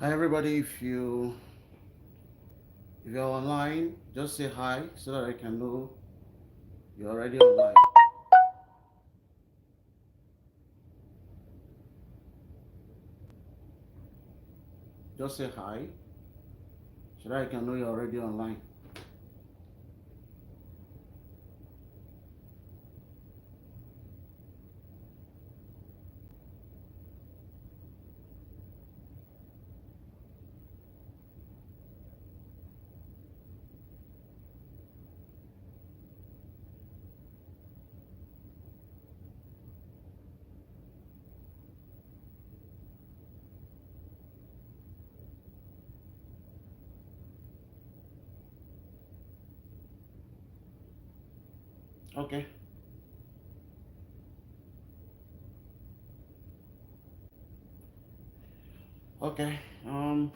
Hi everybody, if you're online, just say hi so that I can know you're already online. Just say hi so that I can know you're already online. Okay. Okay.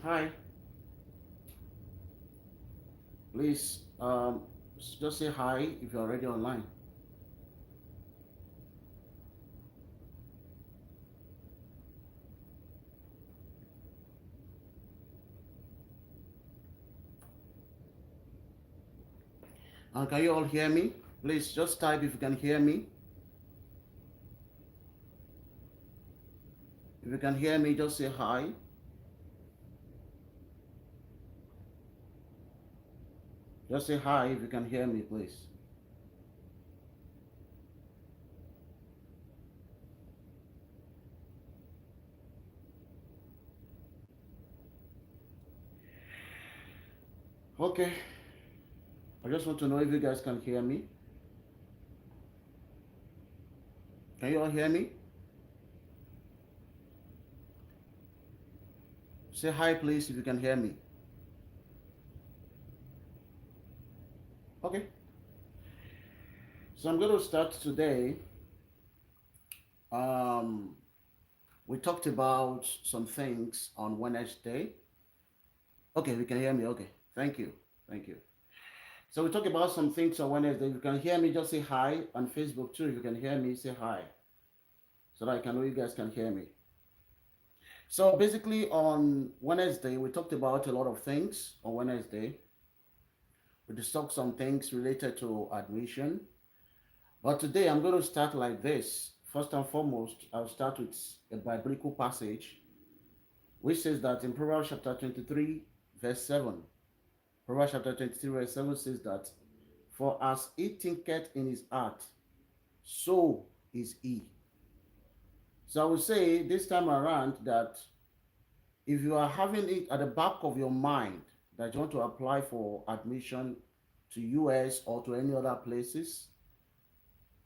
Hi. Please just say hi if you're already online. Can you all hear me? Please just type if you can hear me. If you can hear me, just say hi. Just say hi if you can hear me, please. Okay. I just want to know if you guys can hear me. Can you all hear me? Say hi, please, if you can hear me. Okay. So I'm going to start today. Um, we talked about some things on Wednesday. Okay, we can hear me. Okay, thank you. Thank you. So we talked about some things on Wednesday. If you can hear me, just say hi. On Facebook too, if you can hear me, say hi. So that I can know you guys can hear me. So basically on Wednesday, we talked about a lot of things on Wednesday. We discussed some things related to admission. But today I'm going to start like this. First and foremost, I'll start with a biblical passage which says that in Proverbs chapter 23, verse 7. Proverbs chapter 23, verse 7 says that, "For as he thinketh in his heart, so is he." So I would say this time around that if you are having it at the back of your mind that you want to apply for admission to US or to any other places,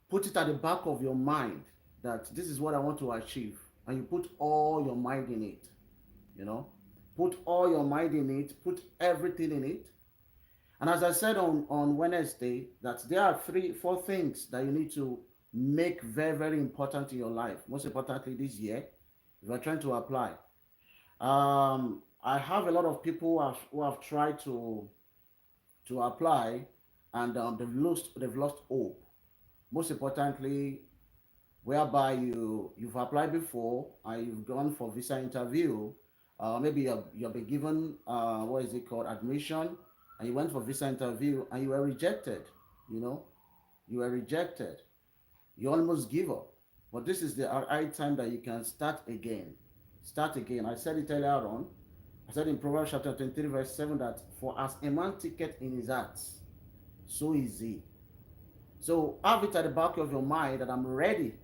put it at the back of your mind that this is what I want to achieve. And you put all your mind in it, you know. Put all your mind in it, put everything in it. And as I said on Wednesday, that there are four things that you need to make very, very important in your life. Most importantly this year, if you're trying to apply. I have a lot of people who have tried to apply, and they've lost hope. Most importantly, whereby you've applied before and you've gone for visa interview, maybe you've been given what is it called, admission, and you went for visa interview and you were rejected. You know, you were rejected. You almost give up, but this is the right time that you can start again. Start again. I said it earlier on. I said in Proverbs chapter 23, verse 7 that, "For as a man thinketh in his heart, so is he." So have it at the back of your mind that I'm ready.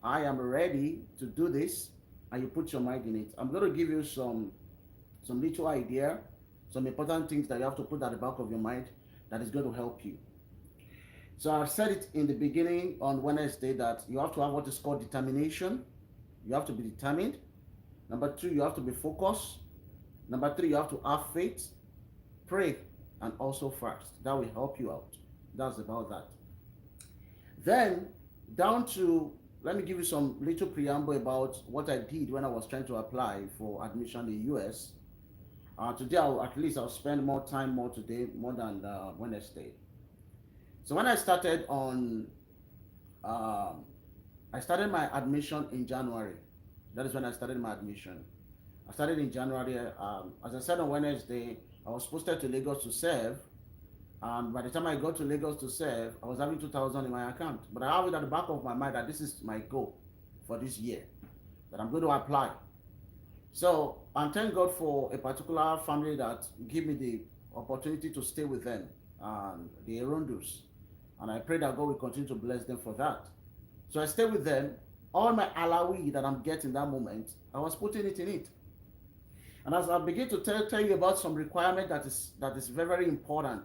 I am ready to do this, and you put your mind in it. I'm going to give you some little idea, some important things that you have to put at the back of your mind that is going to help you. So I said it in the beginning on Wednesday that you have to have what is called determination. You have to be determined. Number two, you have to be focused. Number three, you have to have faith, pray, and also fast. That will help you out. That's about that. Then down to, let me give you some little preamble about what I did when I was trying to apply for admission in the US. Today, I'll spend more time more today, more than Wednesday. So when um, I started my admission in January. That is when I started my admission. I started in January. As I said on Wednesday, I was posted to Lagos to serve. And by the time I got to Lagos to serve, I was having 2,000 in my account. But I have it at the back of my mind that this is my goal for this year, that I'm going to apply. So, and thank God for a particular family that give me the opportunity to stay with them, and the Erondus. And I pray that God will continue to bless them for that. So I stay with them. All my alawi that I'm getting that moment, I was putting it in it. And as I begin to tell you about some requirement that is very, very important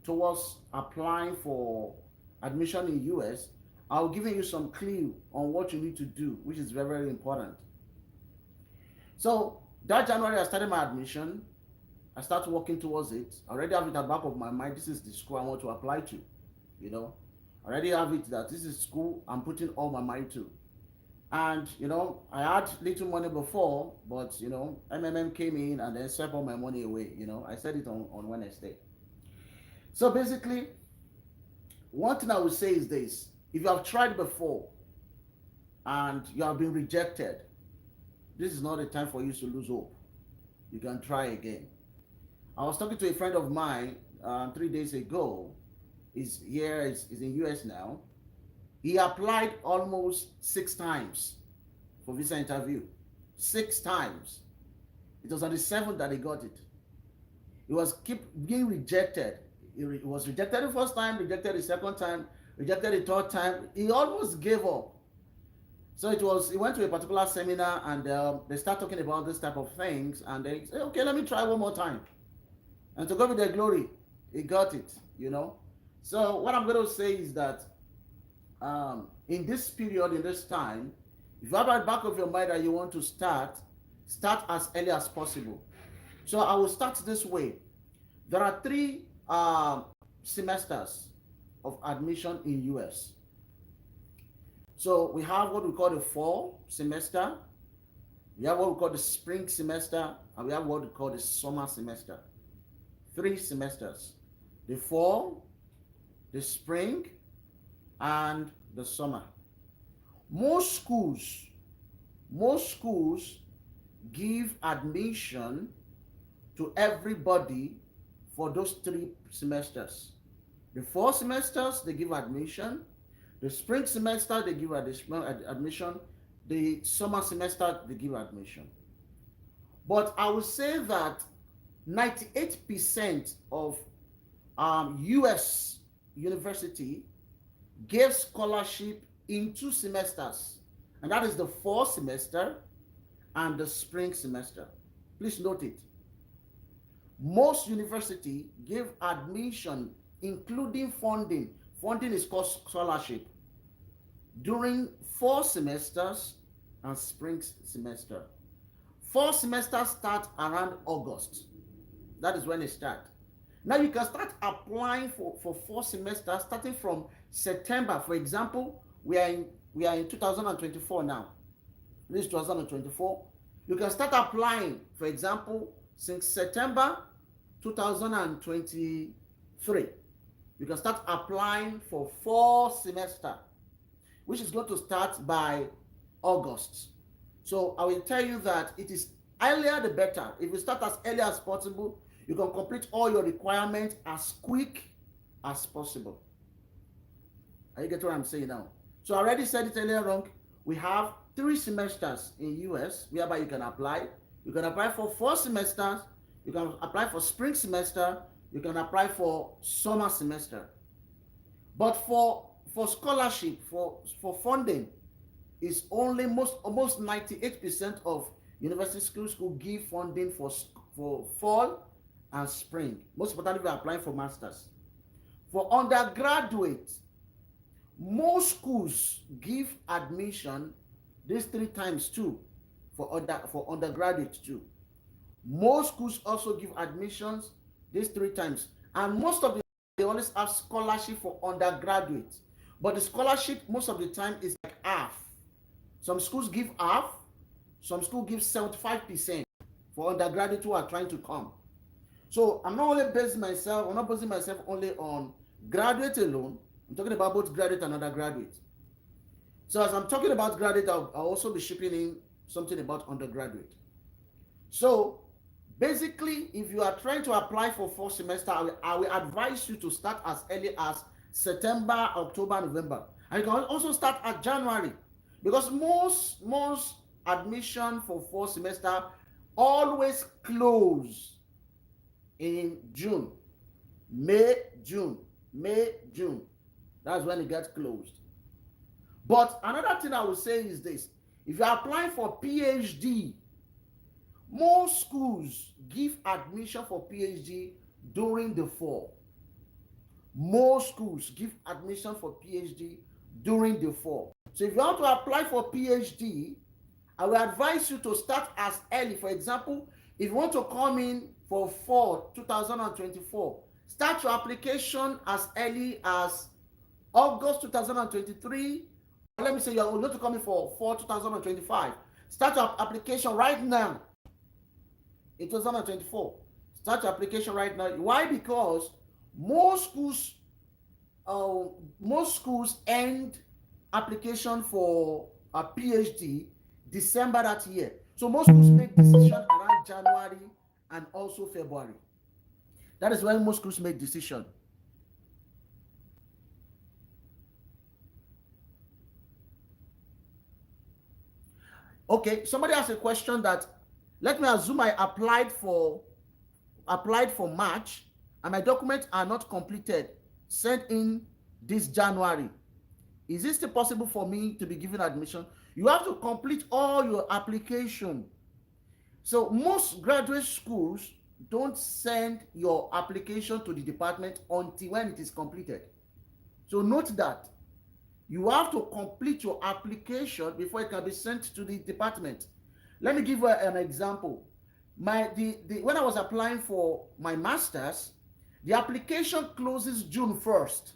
towards applying for admission in US, I'll give you some clue on what you need to do, which is very, very important. So that January, I started my admission. I start working towards it. I already have it at the back of my mind. This is the school I want to apply to. You know, I already have it that this is school I'm putting all my mind to. And I had little money before, but MMM came in and then swept all my money away. I said it on Wednesday. So basically, one thing I would say is this: if you have tried before and you have been rejected, this is not a time for you to lose hope. You can try again. I was talking to a friend of mine 3 days ago. He's here, he's in US now. He applied almost 6 times for visa interview. 6 times. It was on the 7th that he got it. He was keep being rejected. He was rejected the first time, rejected the second time, rejected the third time. He almost gave up. So he went to a particular seminar, and they start talking about this type of things, and they say, okay, let me try one more time. And to God be the glory, he got it, So what I'm going to say is that in this period, in this time, if you have at the back of your mind that you want to start as early as possible. So I will start this way. There are 3 semesters of admission in US. So we have what we call the fall semester, we have what we call the spring semester, and we have what we call the summer semester. 3 semesters: the fall, the spring, and the summer. Most schools give admission to everybody for those 3 semesters. The fall semesters, they give admission. The spring semester, they give admission. The summer semester, they give admission. But I would say that 98% of US university gave scholarship in 2 semesters, and that is the fall semester and the spring semester. Please note it. Most university give admission, including funding. Funding is called scholarship, during fall semesters and spring semester. Fall semester starts around August. That is when it starts. Now you can start applying for fall semester starting from September. For example, we are in 2024 now. This is 2024. You can start applying, for example, since September 2023. You can start applying for fall semester, which is going to start by August. So I will tell you that it is earlier the better. If you start as early as possible, you can complete all your requirements as quick as possible. Are you getting what I'm saying now? So I already said it earlier on. We have 3 semesters in US whereby you can apply. You can apply for fall semesters. You can apply for spring semester. You can apply for summer semester. But for scholarship, for funding, is only almost 98% of university schools who give funding for fall and spring. Most importantly, we are applying for masters. For undergraduate, most schools give admission these 3 times too, for undergraduate too. Most schools also give admissions these 3 times, and most of them, they always have scholarship for undergraduate. But the scholarship most of the time is like half. Some schools give half, some schools give 75% for undergraduate who are trying to come. So I'm not basing myself only on graduate alone. I'm talking about both graduate and undergraduate. So as I'm talking about graduate, I'll also be shipping in something about undergraduate. So basically, if you are trying to apply for fall semester, I will advise you to start as early as September, October, November. And you can also start at January, because most admission for fall semester always close in June, May, June, May, June. That's when it gets closed. But another thing I will say is this: if you are applying for PhD, most schools give admission for PhD during the fall. Most schools give admission for PhD during the fall. So if you want to apply for PhD, I will advise you to start as early. For example, if you want to come in for fall 2024, start your application as early as August 2023. Let me say you're going to come in for fall 2025. Start your application right now in 2024. Start your application right now. Why? Because most schools uh, most schools end application for a PhD December that year. So most schools make decision around January and also February. That is when most schools make decision. Okay, somebody asked a question that, let me assume I applied for March and my documents are not completed, sent in this January. Is it still possible for me to be given admission? You have to complete all your application. So most graduate schools don't send your application to the department until when it is completed. So note that you have to complete your application before it can be sent to the department. Let me give you an example. When I was applying for my master's, the application closes June 1st.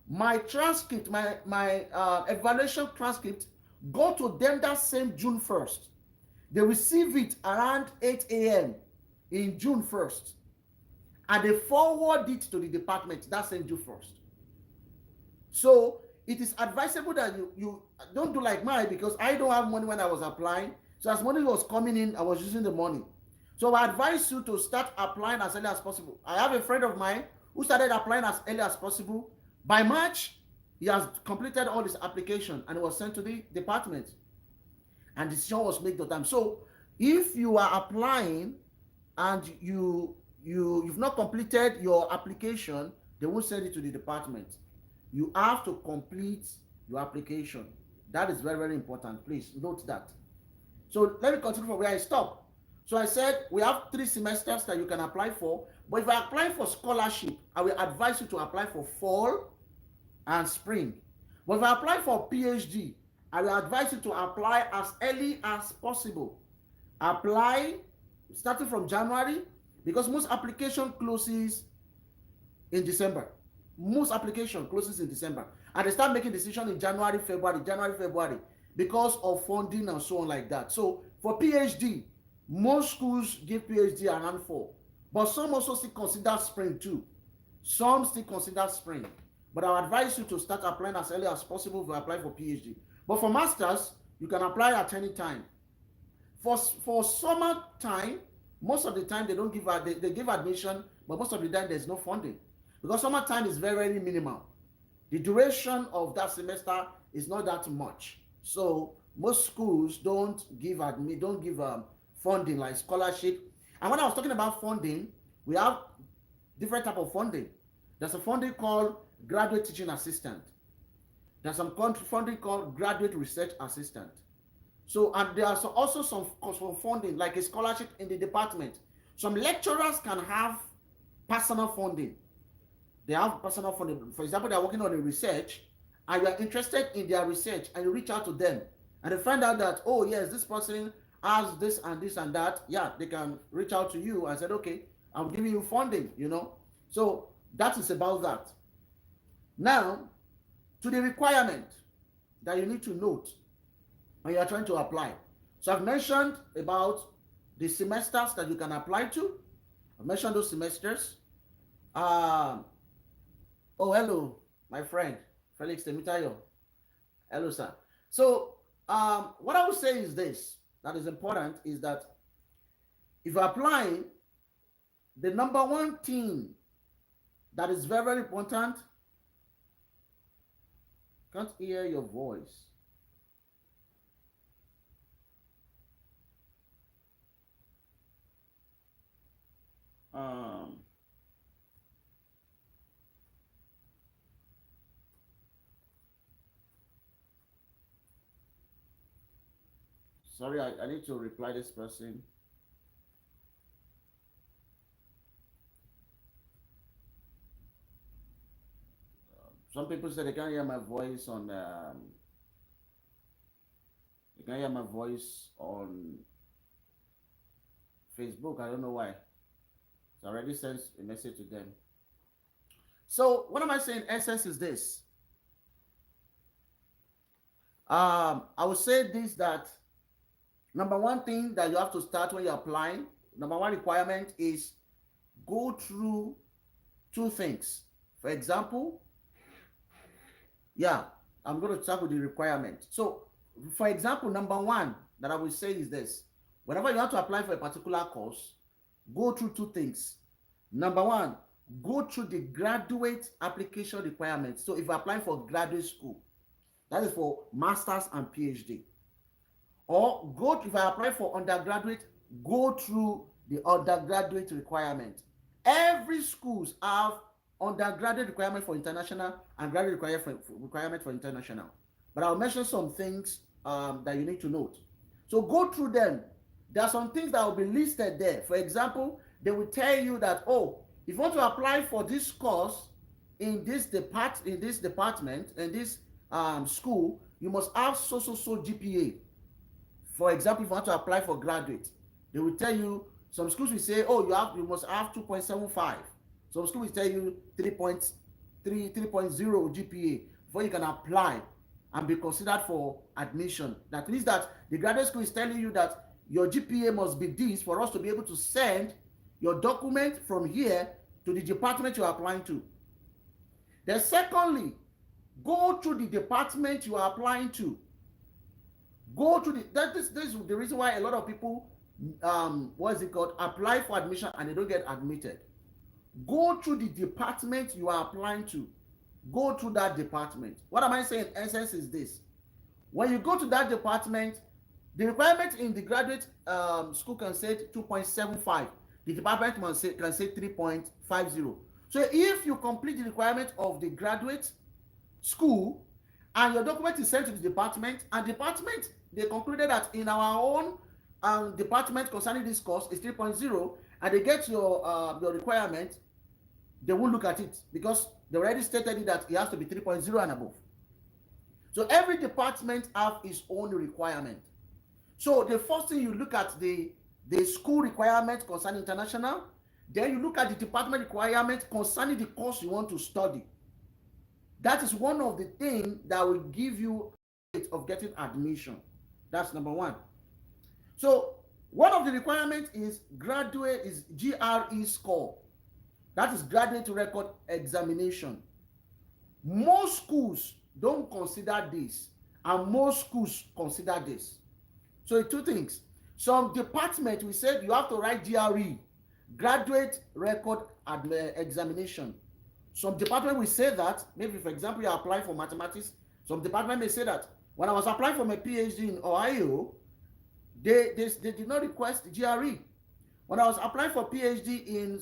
My transcript, my evaluation transcript, go to them that same June 1st. They receive it around 8 a.m. in June 1st, and they forward it to the department that same June 1st. So it is advisable that you don't do like mine, because I don't have money when I was applying. So as money was coming in, I was using the money. So I advise you to start applying as early as possible. I have a friend of mine who started applying as early as possible. By March, he has completed all his application and it was sent to the department. And decision was made at the time. So if you are applying and you've not completed your application, they won't send it to the department. You have to complete your application. That is very, very important. Please note that. So let me continue from where I stopped. So I said we have 3 semesters that you can apply for. But if you are applying for scholarship, I will advise you to apply for fall and spring. But if you apply for PhD, I will advise you to apply as early as possible. Apply starting from January, because most application closes in December. Most application closes in December. And they start making decision in January, February, because of funding and so on like that. So for PhD, most schools give PhD around fall. But some also still consider spring too. Some still consider spring. But I advise you to start applying as early as possible to apply for PhD. But for masters, you can apply at any time. For summer time, most of the time they don't give they give admission, but most of the time there's no funding, because summer time is very, very minimal. The duration of that semester is not that much. So most schools don't give funding like scholarship. And when I was talking about funding, we have different type of funding. There's a funding called graduate teaching assistant. There's some funding called graduate research assistant. So, and there are also some funding like a scholarship in the department. Some lecturers can have personal funding. They have personal funding. For example, they're working on a research and you are interested in their research and you reach out to them and they find out that, oh yes, this person has this and this and that. Yeah, they can reach out to you and said, okay, I'm giving you funding. So that is about that. Now, to the requirement that you need to note when you are trying to apply. So I've mentioned about the semesters that you can apply to. I've mentioned those semesters. Oh, hello, my friend, Felix Temitayo. Hello, sir. So what I would say is this, that is important, is that If you're applying, the number one thing that is very, very important, can't hear your voice. Um, Sorry, I need to reply this person. Some people say they can't hear my voice on. They can hear my voice on Facebook. I don't know why. So I already sent a message to them. So what am I saying? Essence is this. I would say this, that number one thing that you have to start when you're applying, number one requirement is go through two things. For example, yeah, I'm going to start with the requirement. So, for example, number one that I will say is this: whenever you have to apply for a particular course, go through two things. Number one, go through the graduate application requirements. So, if you're applying for graduate school, that is for masters and PhD. Or go, if I apply for undergraduate, go through the undergraduate requirement. Every schools have undergraduate requirement for international and graduate requirement for international. But I'll mention some things that you need to note. So go through them. There are some things that will be listed there. For example, they will tell you that, oh, if you want to apply for this course in this department, in this school, you must have so GPA. For example, if you want to apply for graduate, they will tell you, some schools will say, oh, you must have 2.75. Some schools will tell you 3.0 GPA before you can apply and be considered for admission. That means that the graduate school is telling you that your GPA must be this for us to be able to send your document from here to the department you are applying to. Then secondly, go to the department you are applying to. Go to this is the reason why a lot of people apply for admission and they don't get admitted. Go to the department you are applying to. Go to that department. What am I saying in essence is this: when you go to that department, the requirement in the graduate school can say 2.75. The department can say 3.50. So if you complete the requirement of the graduate school and your document is sent to the department, and department, they concluded that in our own department concerning this course is 3.0, and they get your requirement, they won't look at it because they already stated that it has to be 3.0 and above. So every department have its own requirement. So the first thing, you look at the school requirement concerning international, then you look at the department requirement concerning the course you want to study. That is one of the things that will give you of getting admission. That's number one. So one of the requirements is GRE score. That is graduate record examination. Most schools don't consider this, and most schools consider this. So two things. Some department, we said you have to write GRE, graduate record examination. Some department will say that, maybe for example, you apply for mathematics, some department may say that. When I was applying for my PhD in Ohio, they did not request GRE. When I was applying for PhD in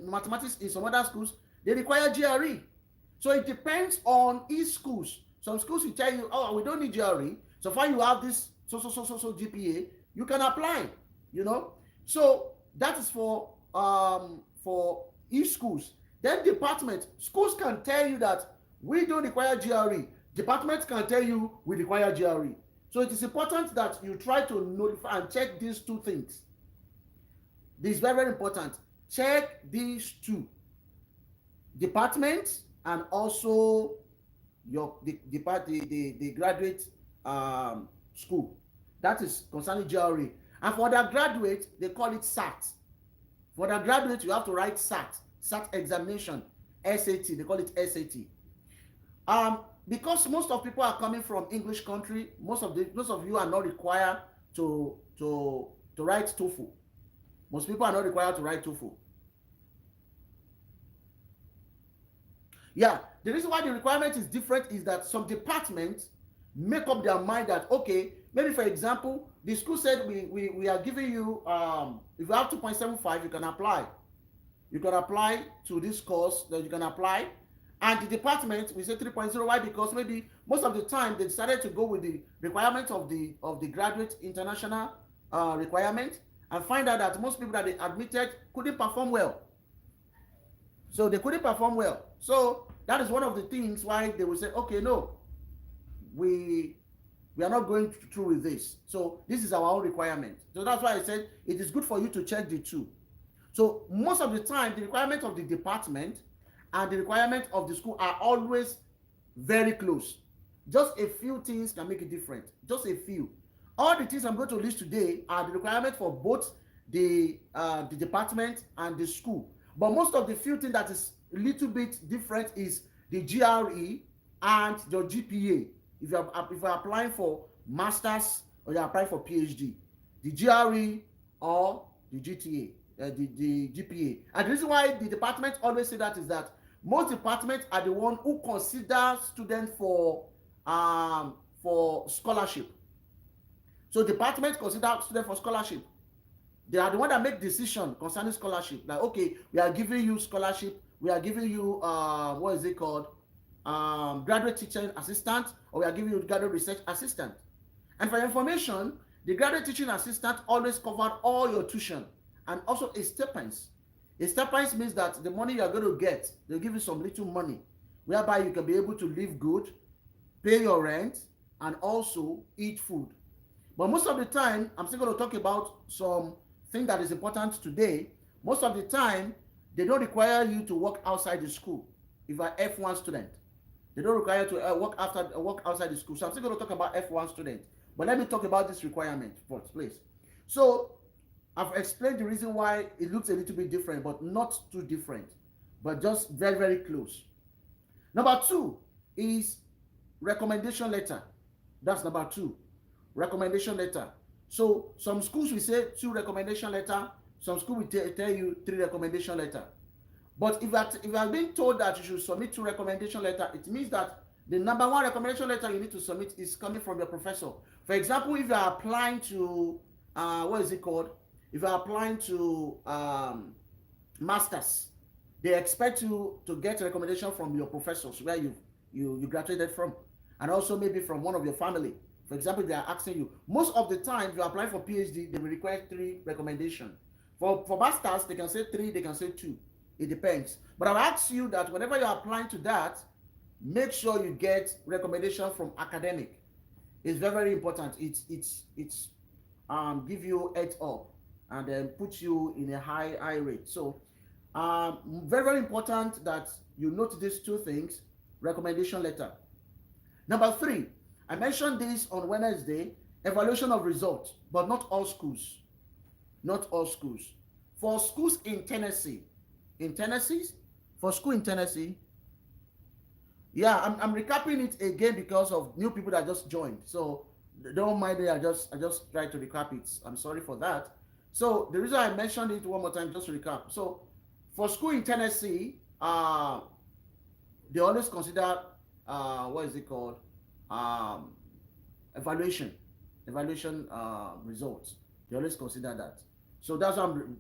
mathematics in some other schools, they require GRE. So it depends on each schools. Some schools will tell you, oh, we don't need GRE. So far you have this so GPA, you can apply, you know. So that is for each schools. Then department, schools can tell you that we don't require GRE. Departments can tell you we require GRE. So it is important that you try to notify and check these two things. This is very, very important. Check these two. Departments and also the graduate school. That is concerning GRE. And for the graduate, they call it SAT. For the graduate, you have to write SAT examination, SAT, they call it SAT. Because most of people are coming from English country, most of you are not required to write TOEFL. Most people are not required to write TOEFL. Yeah, the reason why the requirement is different is that some departments make up their mind that, okay, maybe for example, the school said we are giving you, if you have 2.75, you can apply. You can apply to this course that you can apply. And the department, we say 3.0. Why? Because maybe most of the time they decided to go with the requirement of the graduate international requirement, and find out that most people that they admitted couldn't perform well. So they couldn't perform well. So that is one of the things why they will say, okay, no, we are not going through with this. So this is our own requirement. So that's why I said it is good for you to check the two. So most of the time, the requirement of the department and the requirement of the school are always very close. Just a few things can make it different. Just a few. All the things I'm going to list today are the requirement for both the department and the school. But most of the few things that is a little bit different is the GRE and your GPA. If you're applying for masters or you're applying for PhD, the GRE or the GTA, the GPA. And the reason why the department always say that is that most departments are the one who consider students for scholarship. So departments consider students for scholarship. They are the one that make decision concerning scholarship. Like, okay, we are giving you scholarship. We are giving you what is it called? Graduate teaching assistant, or we are giving you graduate research assistant. And for information, the graduate teaching assistant always covered all your tuition and also a stipends. A stipends means that the money you are going to get, they'll give you some little money, whereby you can be able to live good, pay your rent, and also eat food. But most of the time, I'm still going to talk about some thing that is important today. Most of the time, they don't require you to work outside the school if you're an F1 student. They don't require you to work outside the school. So I'm still going to talk about F1 students. But let me talk about this requirement first, please. So I've explained the reason why it looks a little bit different, but not too different, but just very, very close. Number two is recommendation letter. That's number two, recommendation letter. So some schools will say 2 recommendation letter. Some school will tell you 3 recommendation letter. But if you are being told that you should submit 2 recommendation letter, it means that the number 1 recommendation letter you need to submit is coming from your professor. For example, if you are applying to what is it called? If you are applying to masters, they expect you to get a recommendation from your professors where you graduated from, and also maybe from one of your family. For example, they are asking you. Most of the time, if you apply for PhD, they will require 3 recommendations. For masters, they can say 3, they can say 2. It depends. But I'll ask you that whenever you're applying to that, make sure you get recommendation from academic. It's very, very important. It's give you edge up and then put you in a high rate. So very, very important that you note these 2 things. Recommendation letter. Number 3, I mentioned this on Wednesday, evaluation of results, but not all schools. Not all schools. For schools in Tennessee, for school in Tennessee, yeah, I'm recapping it again because of new people that just joined. So don't mind it. I just try to recap it. I'm sorry for that. So the reason I mentioned it one more time, just to recap. So for school in Tennessee, they always consider what is it called? Evaluation results. They always consider that. So that's why I'm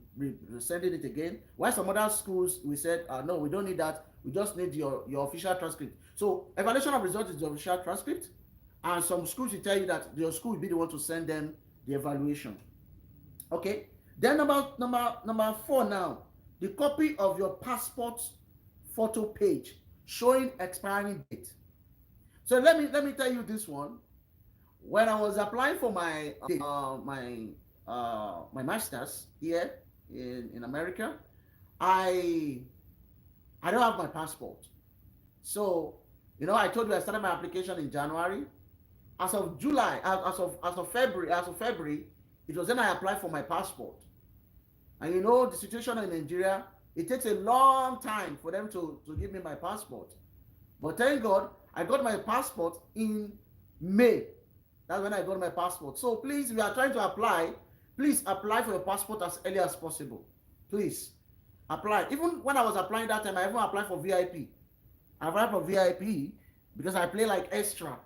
sending it again. While some other schools, we said, no, we don't need that. We just need your official transcript. So evaluation of results is the official transcript. And some schools will tell you that your school will be the one to send them the evaluation. Okay. Then number 4 now, the copy of your passport photo page showing expiring date. So let me tell you this one. When I was applying for my my masters here in America, I don't have my passport. So I told you I started my application in January. As of July, as of February, it was then I applied for my passport. And the situation in Nigeria, it takes a long time for them to give me my passport. But thank God, I got my passport in May. That's when I got my passport. So please, if you are trying to apply, Please apply for your passport as early as possible. Please apply. Even when I was applying that time, I even applied for VIP. I applied for VIP because I play like extra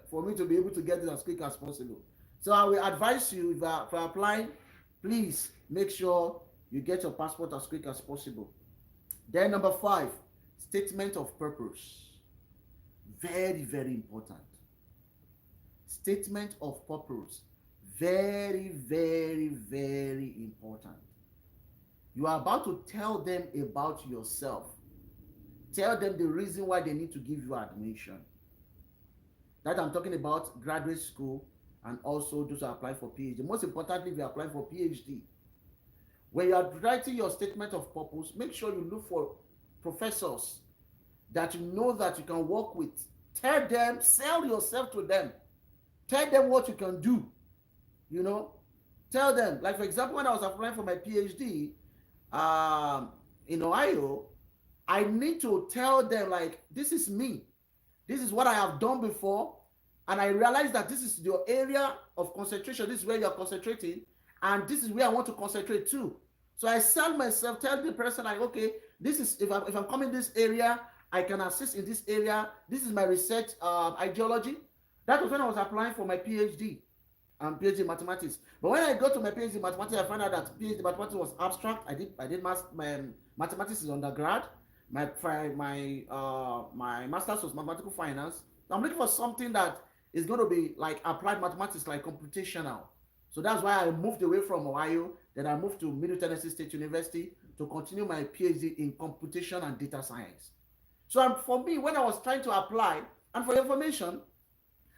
for me to be able to get it as quick as possible. So I will advise you if you are applying, please make sure you get your passport as quick as possible. Then number 5, statement of purpose. Very, very important. Statement of purpose. Very, very, very important. You are about to tell them about yourself. Tell them the reason why they need to give you admission. That I'm talking about graduate school and also those who apply for PhD. Most importantly, if you apply for PhD, when you are writing your statement of purpose, make sure you look for professors that you know that you can work with. Tell them, sell yourself to them. Tell them what you can do. You know, tell them. Like for example, when I was applying for my PhD in Ohio, I need to tell them like, this is me. This is what I have done before. And I realize that this is your area of concentration. This is where you're concentrating. And this is where I want to concentrate too. So I sell myself, tell the person like, okay, this is, if I'm coming this area, I can assist in this area. This is my research ideology. That was when I was applying for my PhD and PhD in mathematics. But when I got to my PhD in mathematics, I found out that PhD mathematics was abstract. I did my mathematics is undergrad. My master's was mathematical finance. I'm looking for something that is going to be like applied mathematics, like computational. So that's why I moved away from Ohio. Then I moved to Middle Tennessee State University to continue my PhD in computation and data science. So for me, when I was trying to apply, and for information,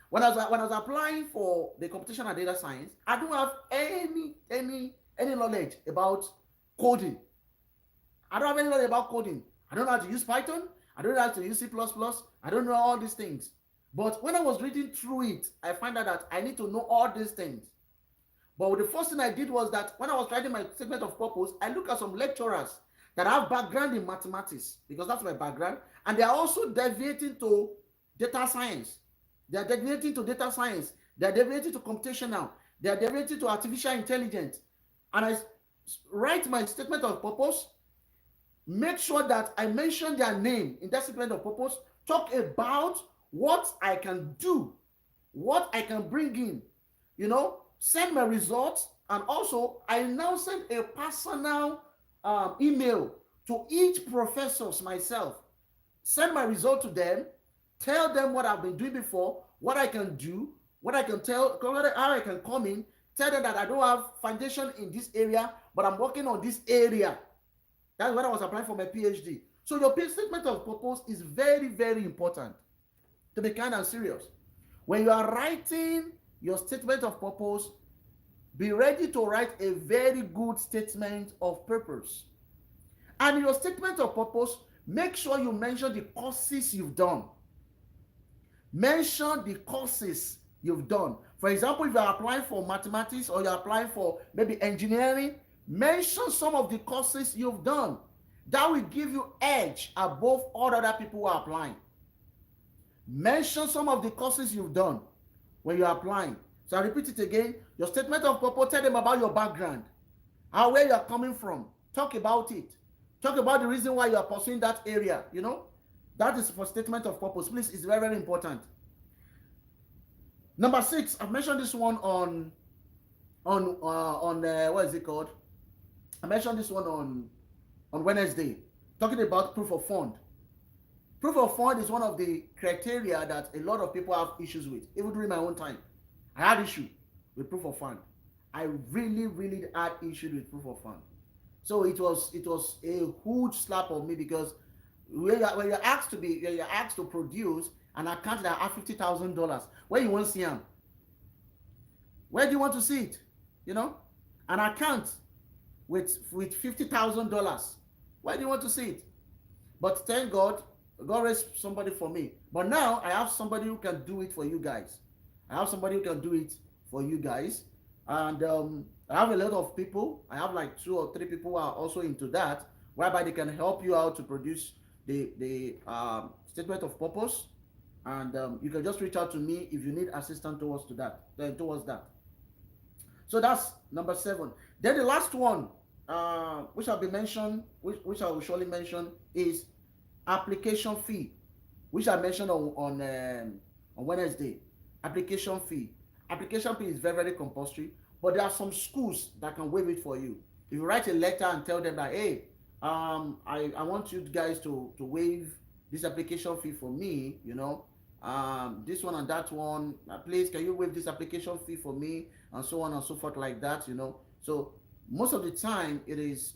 when I was applying for the computation and data science, I don't have any knowledge about coding. I don't have any knowledge about coding. I don't know how to use Python. I don't know how to use C++. I don't know all these things. But when I was reading through it, I found out that I need to know all these things. But the first thing I did was that when I was writing my statement of purpose, I looked at some lecturers that have background in mathematics, because that's my background, and they are also deviating to data science. They are deviating to data science. They are deviating to computational. They are deviating to artificial intelligence. And I write my statement of purpose, make sure that I mention their name in that statement of purpose, talk about what I can do, what I can bring in, send my results, and also I now send a personal email to each professors myself, send my result to them, tell them what I've been doing before, what I can do, what I can tell, how I can come in, tell them that I don't have foundation in this area, but I'm working on this area. That's when I was applying for my PhD. So your statement of purpose is very, very important, to be kind and serious. When you are writing your statement of purpose, be ready to write a very good statement of purpose. And your statement of purpose, make sure you mention the courses you've done. Mention the courses you've done. For example, if you're applying for mathematics or you're applying for maybe engineering, mention some of the courses you've done. That will give you edge above all other people who are applying. Mention some of the courses you've done when you're applying. So I repeat it again. Your statement of purpose, tell them about your background, where you're coming from. Talk about it. Talk about the reason why you are pursuing that area. That is for statement of purpose. Please, it's very, very important. Number 6, I've mentioned this one on what is it called? I mentioned this one on Wednesday, talking about proof of fund. Proof of fund is one of the criteria that a lot of people have issues with. Even during my own time, I had issue with proof of fund. I really, really had issue with proof of fund. So it was a huge slap on me, because when you're asked to produce an account that have $50,000, where you want to see them? Where do you want to see it? An account with $50,000. Why do you want to see it? But thank God, God raised somebody for me. But now I have somebody who can do it for you guys. And I have a lot of people. I have like 2 or 3 people who are also into that, whereby they can help you out to produce the statement of purpose. And you can just reach out to me if you need assistance towards that. So that's number 7. Then the last one, which I'll be mentioned, which I will surely mention, is application fee, which I mentioned on Wednesday. Application fee. Application fee is very, very compulsory, but there are some schools that can waive it for you. If you write a letter and tell them that, hey, I want you guys to waive this application fee for me, this one and that one, please, can you waive this application fee for me, and so on and so forth, like that. So most of the time, it is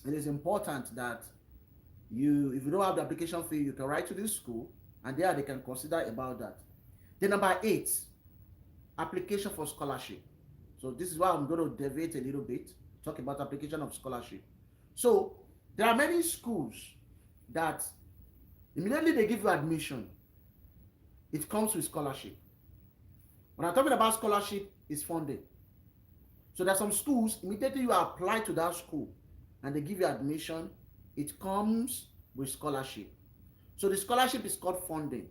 important that if you don't have the application fee, you can write to this school, and there they can consider about that. Then number 8, application for scholarship. So this is why I'm going to deviate a little bit, talk about application of scholarship. So there are many schools that immediately they give you admission, it comes with scholarship. When I'm talking about scholarship, it's funding. So there are some schools, immediately you apply to that school and they give you admission, it comes with scholarship. So the scholarship is called funding.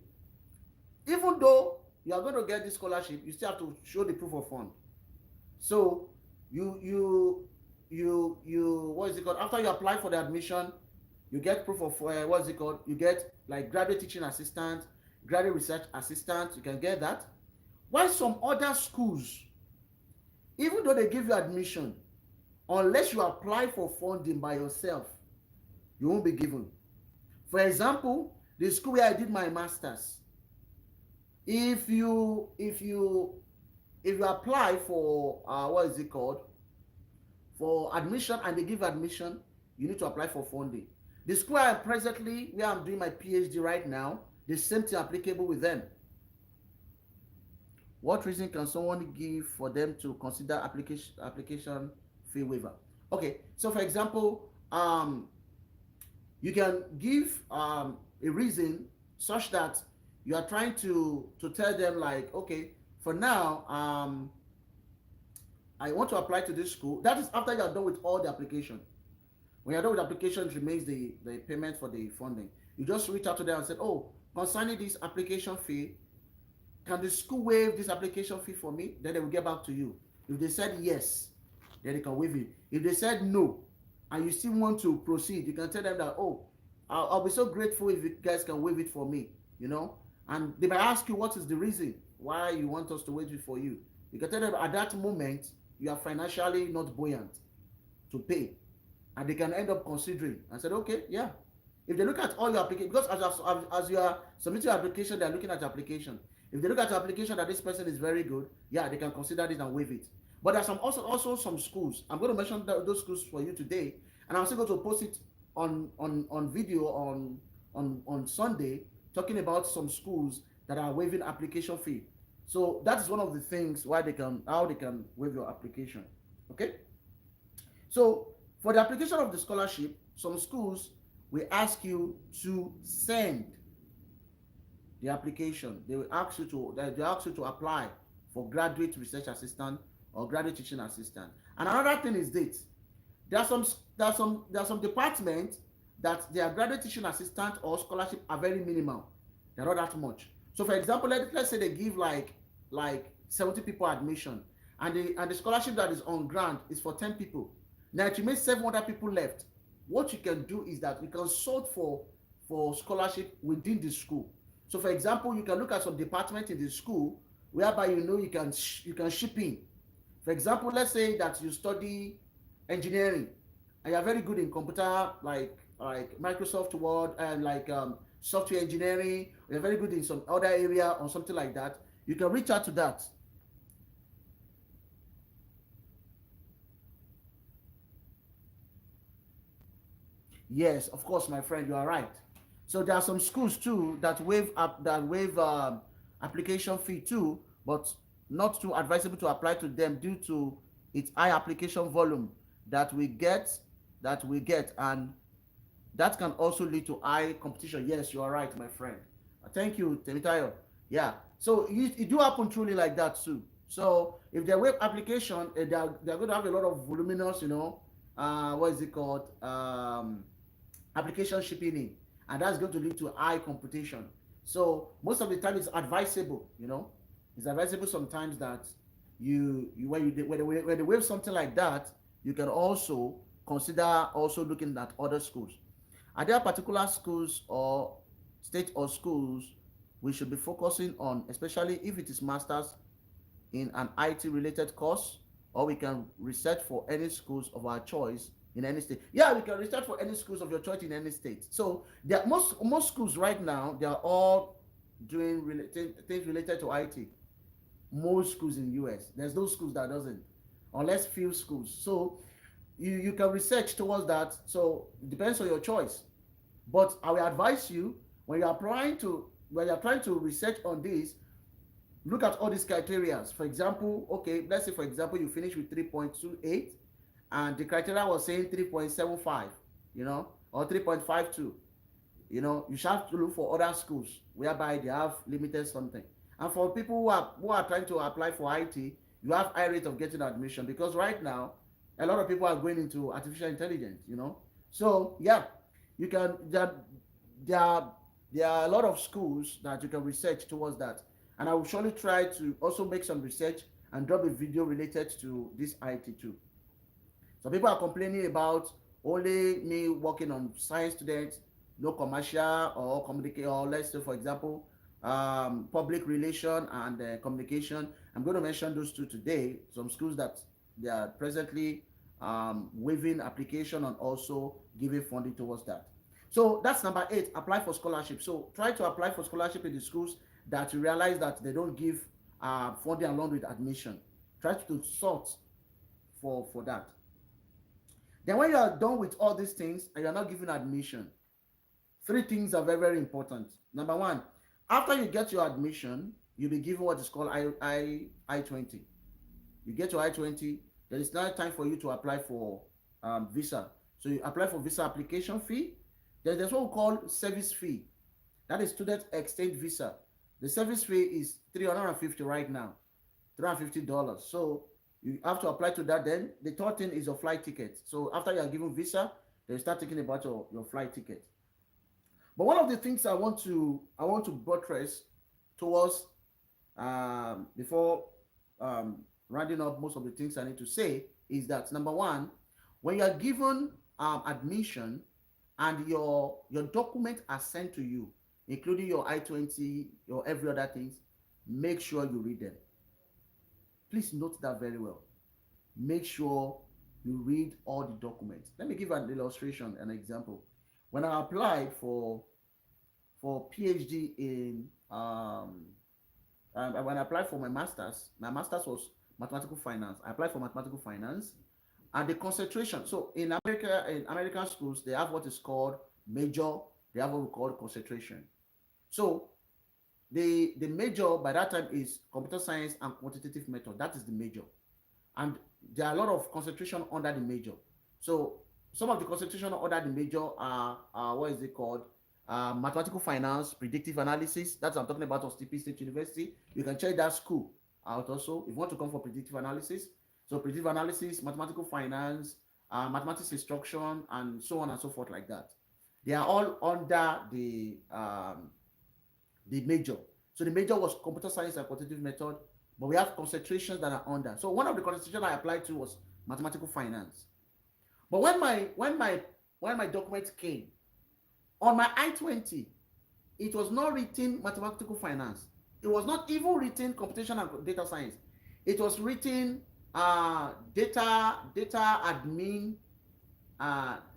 Even though you are going to get this scholarship, you still have to show the proof of fund. So you what is it called? After you apply for the admission, you get proof of what is it called? You get like graduate teaching assistant, graduate research assistant. You can get that. While some other schools, even though they give you admission, unless you apply for funding by yourself, you won't be given. For example, the school where I did my masters, if you apply for what is it called, for admission, and they give admission, you need to apply for funding. The school where I'm doing my PhD right now, the same thing applicable with them. What reason can someone give for them to consider application fee waiver? Okay, so for example, you can give a reason such that you are trying to tell them, like, okay, for now, I want to apply to this school. That is after you are done with all the application. When you're done with the application, it remains the payment for the funding. You just reach out to them and say, oh, concerning this application fee, can the school waive this application fee for me? Then they will get back to you. If they said yes, then they can waive it. If they said no, and you still want to proceed, you can tell them that, oh, I'll be so grateful if you guys can waive it for me, And they might ask you, what is the reason why you want us to waive it for you? You can tell them at that moment, you are financially not buoyant to pay. And they can end up considering and said, okay, yeah. If they look at all your application, because as you are submitting your application, they are looking at your application. If they look at your application that this person is very good, yeah, they can consider it and waive it. But there's also some schools. I'm going to mention those schools for you today, and I'm also going to post it on video on Sunday, talking about some schools that are waiving application fee. So that is one of the things how they can waive your application. Okay. So for the application of the scholarship, some schools will ask you to send the application. They ask you to apply for graduate research assistant or graduate teaching assistant. And another thing is this: there are some departments that their graduate teaching assistant or scholarship are very minimal. They're not that much. So for example, let's say they give like 70 people admission, and the scholarship that is on grant is for 10 people. Now it remains 700 people left. What you can do is that you can sort for scholarship within the school. So for example, you can look at some department in the school whereby you can ship in. For example, let's say that you study engineering and you're very good in computer, like Microsoft Word, and software engineering. You're very good in some other area or something like that. You can reach out to that. Yes, of course, my friend, you are right. So there are some schools too that waive application fee too, but not too advisable to apply to them due to its high application volume that we get, and that can also lead to high competition. Yes, you are right, my friend. Thank you, Temitayo. Yeah. So it do happen truly like that too. So if they waive application, they're going to have a lot of voluminous, what is it called? Application shipping in, and that's going to lead to high competition. So most of the time it's advisable, it's advisable sometimes that when they waive something like that, you can also consider also looking at other schools. Are there particular schools or state or schools we should be focusing on, especially if it is masters in an IT related course, or we can research for any schools of our choice in any state? Yeah, we can research for any schools of your choice in any state. So there are most schools right now, they are all doing things related to IT. Most schools in US, there's no schools that doesn't, unless few schools. So you can research towards that. So it depends on your choice. But I will advise you, when you're trying to research on this, look at all these criteria. For example, okay, let's say for example you finish with 3.28 and the criteria was saying 3.75, or 3.52. You should have to look for other schools whereby they have limited something. And for people who are trying to apply for IT, you have high rate of getting admission, because right now a lot of people are going into artificial intelligence. So yeah, you can there are there are a lot of schools that you can research towards that. And I will surely try to also make some research and drop a video related to this IT too. Some people are complaining about only me working on science students, no commercial or communicate, or let's say for example, public relation and communication. I'm going to mention those two today. Some schools that they are presently waiving application and also giving funding towards that. So that's number 8. Apply for scholarship. So try to apply for scholarship in the schools that you realize that they don't give funding along with admission. Try to sort for that. Then when you are done with all these things and you are not given admission, 3 things are very, very important. Number 1, after you get your admission, you'll be given what is called I-20. You get your I-20, there is now time for you to apply for visa. So you apply for visa application fee. Then there's what we call service fee. That is student exchange visa. The service fee is $350 right now, $350. So you have to apply to that. Then the third thing is your flight ticket. So after you are given visa, they start thinking about your flight ticket. But one of the things I want to buttress towards before rounding up most of the things I need to say is that number 1, when you are given admission and your documents are sent to you, including your I-20, your every other things, make sure you read them. Please note that very well. Make sure you read all the documents. Let me give an illustration, an example. When I applied for PhD in when I applied for my master's was mathematical finance. I applied for mathematical finance, and the concentration. So in American schools, they have what is called major. They have what we call concentration. So the major by that time is computer science and quantitative method. That is the major, and there are a lot of concentration under the major. So some of the concentration under the major are what is it called? Mathematical finance, predictive analysis. That's what I'm talking about on Stipe State University. You can check that school out also if you want to come for predictive analysis. So predictive analysis, mathematical finance, mathematics instruction, and so on and so forth like that. They are all under the major. So the major was computer science and quantitative method, but we have concentrations that are under. So one of the concentrations I applied to was mathematical finance. But when my documents came on my I-20, it was not written mathematical finance. It was not even written computation and data science. It was written data admin,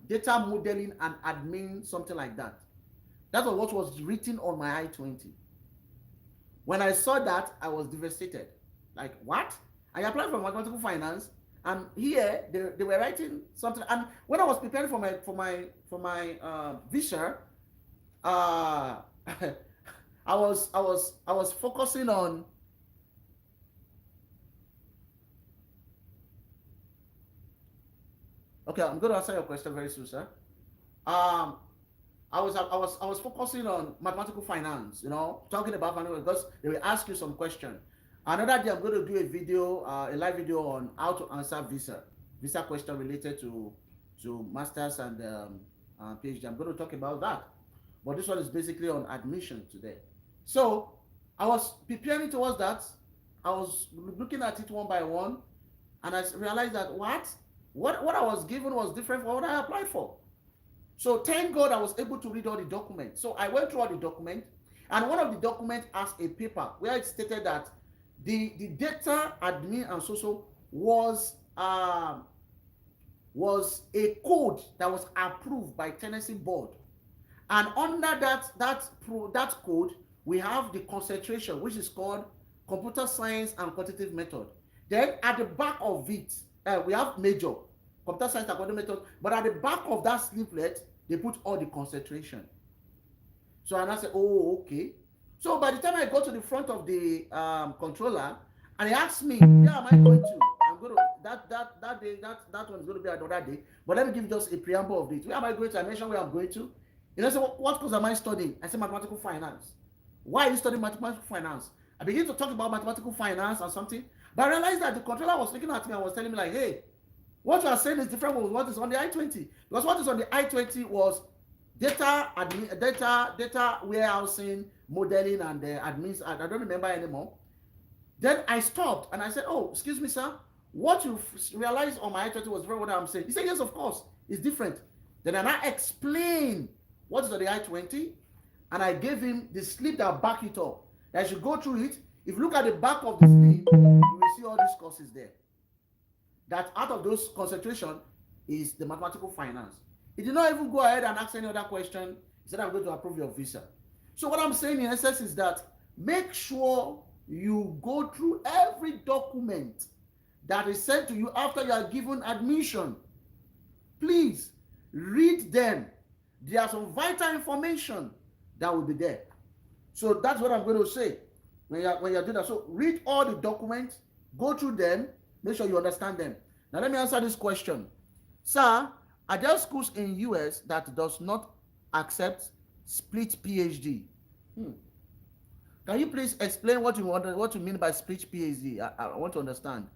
data modeling and admin, something like that. That was what was written on my I-20. When I saw that, I was devastated. Like, what? I applied for mathematical finance, and here they were writing something. And when I was preparing for my visa, I was focusing on. Okay, I'm going to answer your question very soon, sir. Um, I was focusing on mathematical finance, talking about finance, because they will ask you some question. Another day I'm going to do a video, a live video on how to answer visa question related to masters and PhD. I'm going to talk about that, but this one is basically on admission today. So I was preparing towards that, I was looking at it one by one, and I realized that what I was given was different from what I applied for. So thank God I was able to read all the documents. So I went through all the documents, and one of the documents has a paper where it stated that the data admin and so was a code that was approved by Tennessee board, and under that code we have the concentration, which is called computer science and quantitative method. Then at the back of it, we have major computer science and quantitative method, but at the back of that sliplet they put all the concentration. So and I said, oh, okay. So by the time I got to the front of the controller, and he asked me, where am I going to? I'm going to that day, that one is going to be another day. But let me give you just a preamble of this. Where am I going to? I mentioned where I'm going to. You know, so what course am I studying? I said mathematical finance. Why are you studying mathematical finance? I began to talk about mathematical finance and something, but I realized that the controller was looking at me and was telling me like, hey, what you are saying is different from what is on the I-20. Because what is on the I-20 was data warehousing, modeling, and admins. I don't remember anymore. Then I stopped and I said, oh, excuse me, sir. What you realized on my I-20 was different what I'm saying. He said, yes, of course, it's different. Then I explained what is on the I-20, and I gave him the slip that back it up. I should go through it. If you look at the back of the slip, you will see all these courses there. That out of those concentration is the mathematical finance. He did not even go ahead and ask any other question. He said, I'm going to approve your visa. So what I'm saying in essence is that make sure you go through every document that is sent to you after you are given admission. Please read them. There are some vital information that will be there. So that's what I'm going to say when you're doing that. So read all the documents, go through them, make sure you understand them. Now let me answer this question. Sir, are there schools in US that does not accept split PhD? Can you please explain what you mean by split PhD? I want to understand.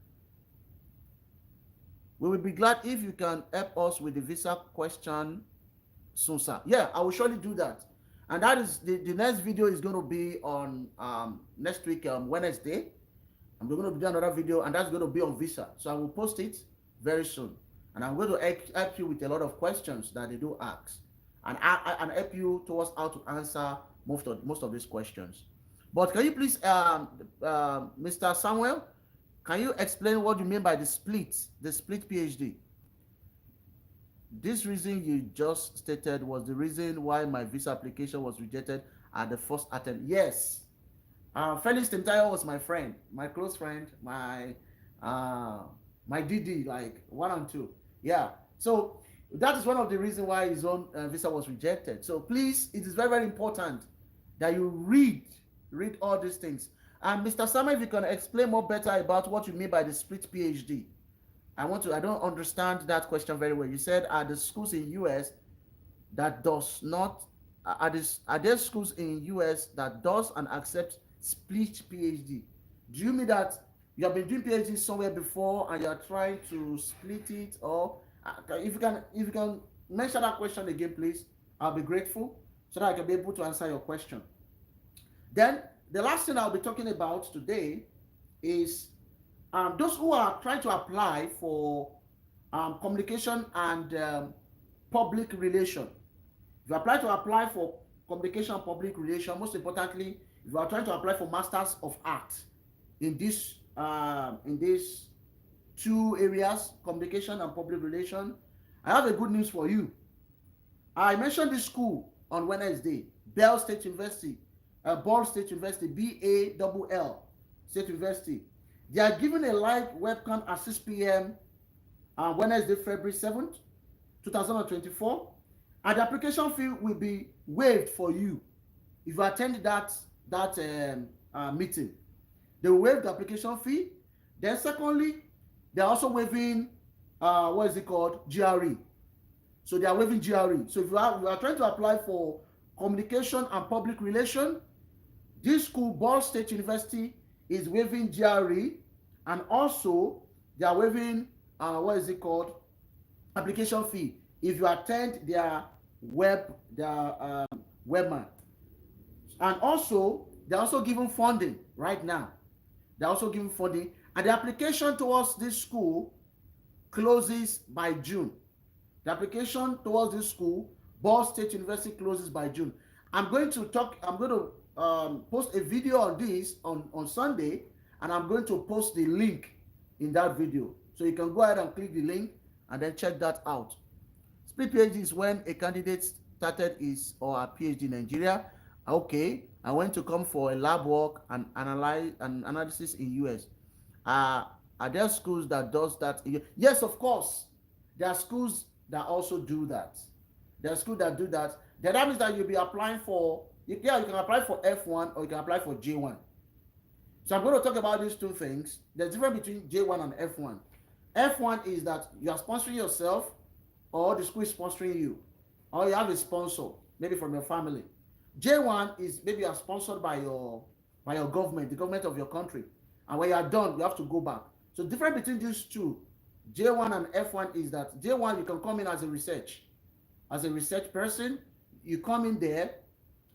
We will be glad if you can help us with the visa question soon, sir. Yeah, I will surely do that. And that is the next video is going to be on next week, Wednesday. I'm going to do another video, and that's going to be on visa. So I will post it very soon. And I'm going to help you with a lot of questions that they do ask, and help you towards how to answer most of these questions. But can you please, Mr. Samuel, can you explain what you mean by the split PhD? This reason you just stated was the reason why my visa application was rejected at the first attempt. Yes. Felix Timtayo was my friend, my close friend, my DD, like 1 and 2. Yeah. So that is one of the reasons why his own visa was rejected. So please, it is very, very important that you read all these things. And Mr. Samuel, if you can explain more better about what you mean by the split PhD. I don't understand that question very well. You said, are the schools in US that does not, are there schools in US that does and accept split PhD? Do you mean that you have been doing PhD somewhere before and you are trying to split it? Or if you can mention that question again, please, I'll be grateful so that I can be able to answer your question. Then the last thing I'll be talking about today is those who are trying to apply for communication and public relation. If you apply for communication and public relation, most importantly, if you are trying to apply for Masters of Arts in these two areas, communication and public relation, I have a good news for you. I mentioned this school on Wednesday, Ball State University, Ball State University, BALL State University. They are giving a live webcam at 6 p.m. on Wednesday, February 7th, 2024. And the application fee will be waived for you if you attend that meeting. They will waive the application fee. Then secondly, they are also waiving GRE. So they are waiving GRE. So if you are trying to apply for communication and public relation, this school, Ball State University, is waiving GRE, and also they are waiving application fee if you attend their webman. And also they're also giving funding right now. They're also giving funding. And the application towards this school closes by June. The application towards this school, Ball State University, closes by June. I'm going to post a video on this on Sunday, and I'm going to post the link in that video. So you can go ahead and click the link and then check that out. Split PhD is when a candidate started his or her PhD in Nigeria. Okay, I went to come for a lab work and analysis in US. Uh, are there schools that does that? Yes, of course. There are schools that also do that. There are schools that do that. Then that means that you'll be applying for, yeah, you can apply for F1 or you can apply for J1. So I'm going to talk about these two things. There's a difference between J1 and F1. F1 is that you are sponsoring yourself, or the school is sponsoring you, or you have a sponsor, maybe from your family. J1 is maybe you are sponsored by your government, the government of your country. And when you are done, you have to go back. So the difference between these two, J1 and F1, is that J1 you can come in as a research person. You come in there,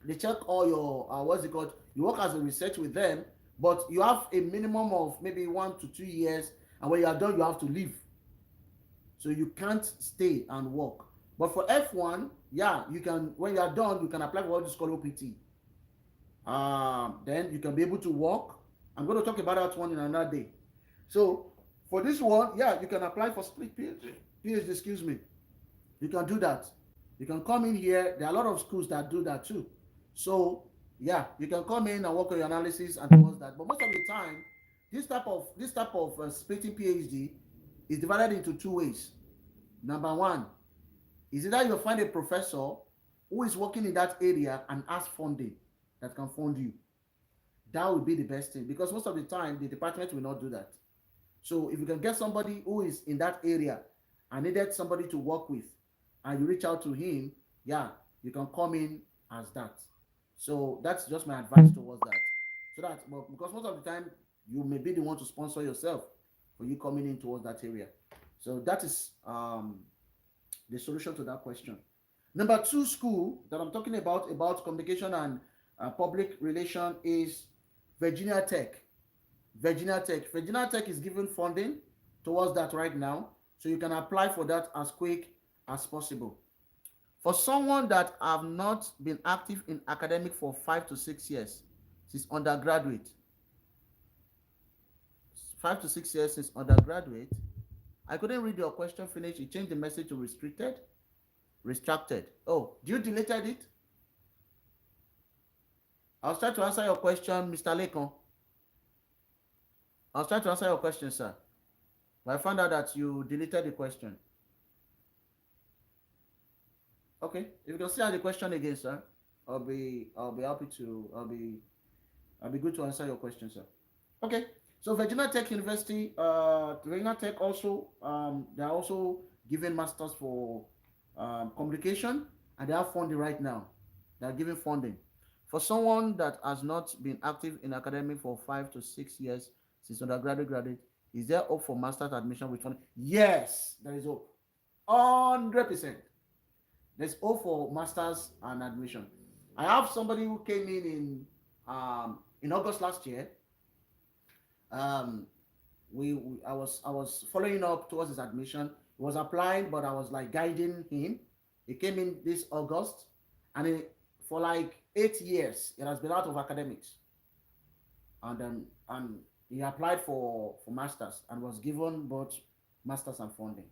they check all your what's it called? You work as a research with them, but you have a minimum of maybe 1 to 2 years, and when you are done, you have to leave. So you can't stay and work. But for F1, yeah, you can. When you are done, you can apply for what is called OPT. Then you can be able to work. I'm going to talk about that one in another day. So for this one, yeah, you can apply for split PhD. Excuse me. You can do that. You can come in here. There are a lot of schools that do that too. So yeah, you can come in and work on your analysis and towards that. But most of the time, this type of splitting PhD is divided into two ways. Number one is either you find a professor who is working in that area and ask funding that can fund you. That would be the best thing, because most of the time the department will not do that. So if you can get somebody who is in that area and needed somebody to work with, and you reach out to him, yeah, you can come in as that. So that's just my advice towards that. So that, well, because most of the time you may be the one to sponsor yourself for you coming in towards that area. So that is the solution to that question. Number two school that I'm talking about communication and public relation, is Virginia Tech. Virginia Tech is giving funding towards that right now. So you can apply for that as quick as possible. For someone that have not been active in academic for 5 to 6 years since undergraduate, 5 to 6 years since undergraduate, I couldn't read your question finish. You changed the message to restricted. Oh, do you deleted it? I was trying to answer your question, Mr. Lekon. I was trying to answer your question, sir. But I found out that you deleted the question. Okay, if you can see the question again, sir, I'll be happy to I'll be good to answer your question, sir. Okay, so Virginia Tech University, Virginia Tech also they're also giving masters for communication, and they have funding right now. They're giving funding for someone that has not been active in academic for 5 to 6 years since undergraduate graduate. Is there hope for master's admission with funding? Yes, there is hope. 100%. There's hope for masters and admission. I have somebody who came in August last year. Um, I was following up towards his admission. He was applying, but I was like guiding him. He came in this August, and for like 8 years, it has been out of academics, and he applied for masters and was given both masters and funding.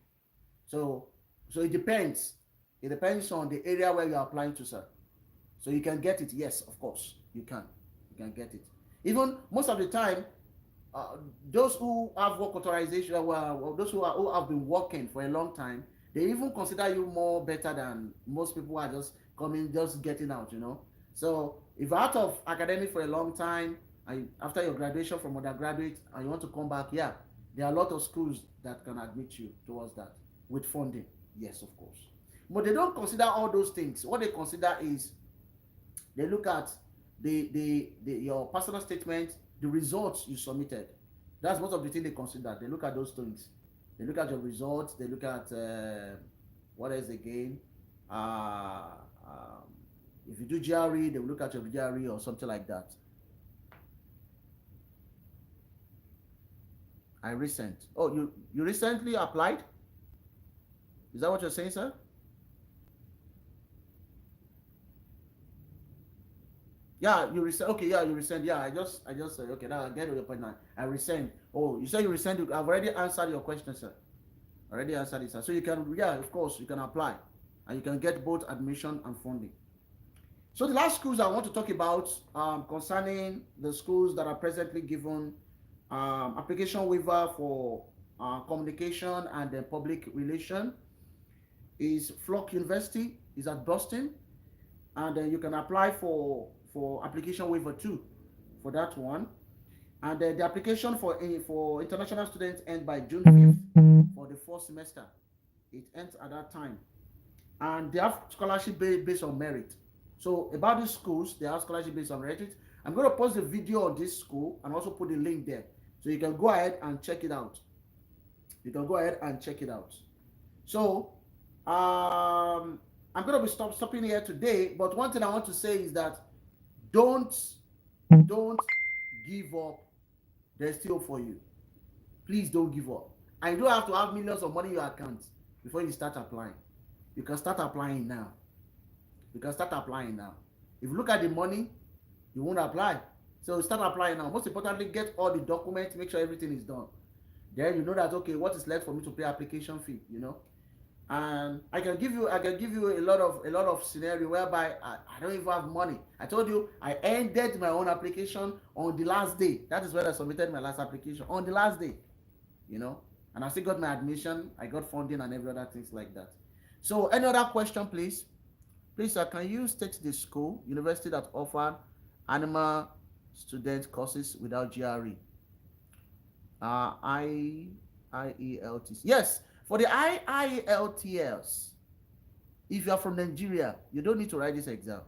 So it depends. It depends on the area where you're applying to, sir. So you can get it. Yes, of course, you can. You can get it. Even most of the time, those who have work authorization, well, those who have been working for a long time, they even consider you more better than most people who are just coming, just getting out, you know. So if you're out of academic for a long time, and after your graduation from undergraduate, and you want to come back, yeah, there are a lot of schools that can admit you towards that with funding. Yes, of course. But they don't consider all those things. What they consider is they look at the your personal statement, the results you submitted. That's most of the thing they consider. They look at those things. They look at your results. They look at what else again. Uh, um, if you do GRE, they will look at your GRE or something like that. I resent. Oh, you recently applied? Is that what you're saying, sir? Yeah, you resent. Okay, yeah, you resent. Yeah, I just said okay. Now I get your point now. I resent. Oh, you said you resent. I've already answered your question, sir. Already answered it, sir. So you can, yeah, of course, you can apply, and you can get both admission and funding. So the last schools I want to talk about concerning the schools that are presently given application waiver for communication and public relation is Flock University, is at Boston, and then you can apply for application waiver too for that one. And the application for international students ends by June 5th for the fourth semester. It ends at that time, and they have scholarship based on merit. So about these schools, they have scholarship based on merit. I'm going to post the video on this school and also put the link there, so you can go ahead and check it out. You can go ahead and check it out. So I'm going to be stopping here today. But one thing I want to say is that don't don't give up. There's still hope for you. Please don't give up. And you don't have to have millions of money in your account before you start applying. You can start applying now. You can start applying now. If you look at the money, you won't apply. So start applying now. Most importantly, get all the documents, make sure everything is done. Then you know that okay, what is left for me to pay application fee, And I can give you a lot of scenario whereby I don't even have money. I told you I ended my own application on the last day. That is when I submitted my last application on the last day, you know. And I still got my admission, I got funding and every other things like that. So any other question, please? Please, sir, can you state the school, university that offered animal student courses without GRE? IELTS. Yes, for the IELTS, if you are from Nigeria, you don't need to write this exam.